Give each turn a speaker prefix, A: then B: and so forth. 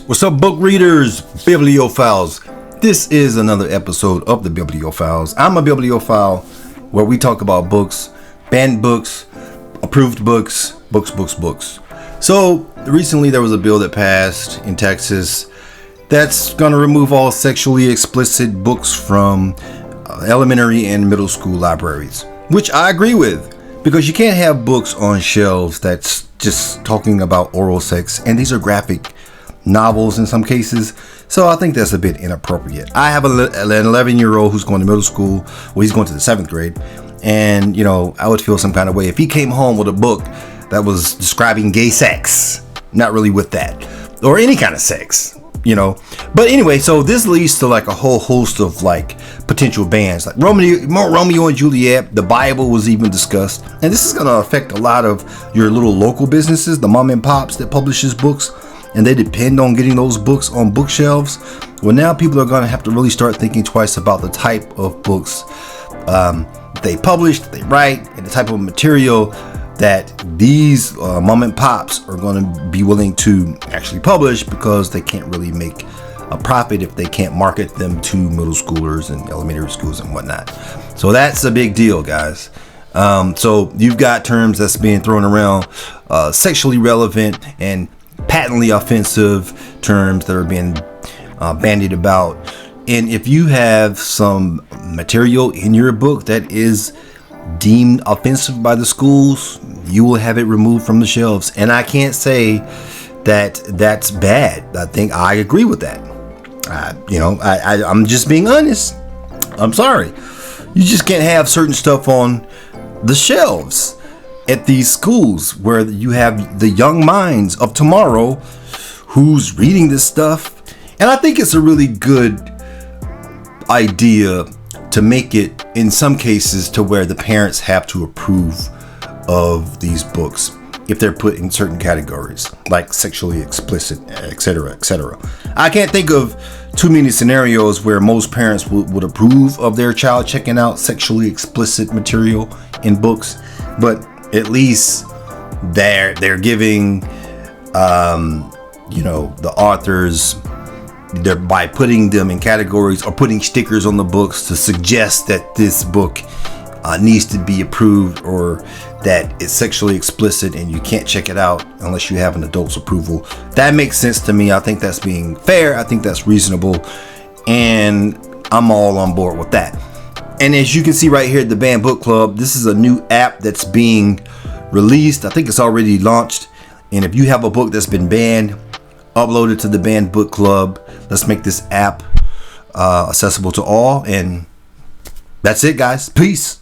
A: What's up, book readers, bibliophiles? This is another episode of the Bibliophiles. I'm a bibliophile where we talk about books, banned books, approved books. So recently there was a bill that passed in Texas that's going to remove all sexually explicit books from elementary and middle school libraries, which I agree with, because you can't have books on shelves that's just talking about oral sex, and these are graphic novels in some cases, so I think that's a bit inappropriate. I have an 11-year-old who's going to middle school. Well, he's going to the 7th grade, and I would feel some kind of way if he came home with a book that was describing gay sex. Not really with that, or any kind of sex, But anyway, so this leads to like a whole host of like potential bans, like Romeo and Juliet. The Bible was even discussed, and this is going to affect a lot of your little local businesses, the mom and pops that publishes books, and they depend on getting those books on bookshelves. Well, now people are going to have to really start thinking twice about the type of books they publish, they write, and the type of material that these mom and pops are going to be willing to actually publish, because they can't really make a profit if they can't market them to middle schoolers and elementary schools and whatnot. So that's a big deal, guys. So you've got terms that's being thrown around, sexually relevant and patently offensive terms that are being bandied about. And if you have some material in your book that is deemed offensive by the schools, you will have it removed from the shelves. And I can't say that that's bad. I think I agree with that. I'm just being honest. I'm sorry. You just can't have certain stuff on the shelves at these schools where you have the young minds of tomorrow who's reading this stuff. And I think it's a really good idea to make it, in some cases, to where the parents have to approve of these books if they're put in certain categories, like sexually explicit, etc., etc. I can't think of too many scenarios where most parents would approve of their child checking out sexually explicit material in books, but at least they're giving the authors, by putting them in categories or putting stickers on the books to suggest that this book needs to be approved, or that it's sexually explicit and you can't check it out unless you have an adult's approval. That makes sense to me. I think that's being fair. I think that's reasonable, and I'm all on board with that. And as you can see right here at the Banned Book Club, this is a new app that's being released. I think it's already launched. And if you have a book that's been banned, upload it to the Banned Book Club. Let's make this app accessible to all. And that's it, guys. Peace.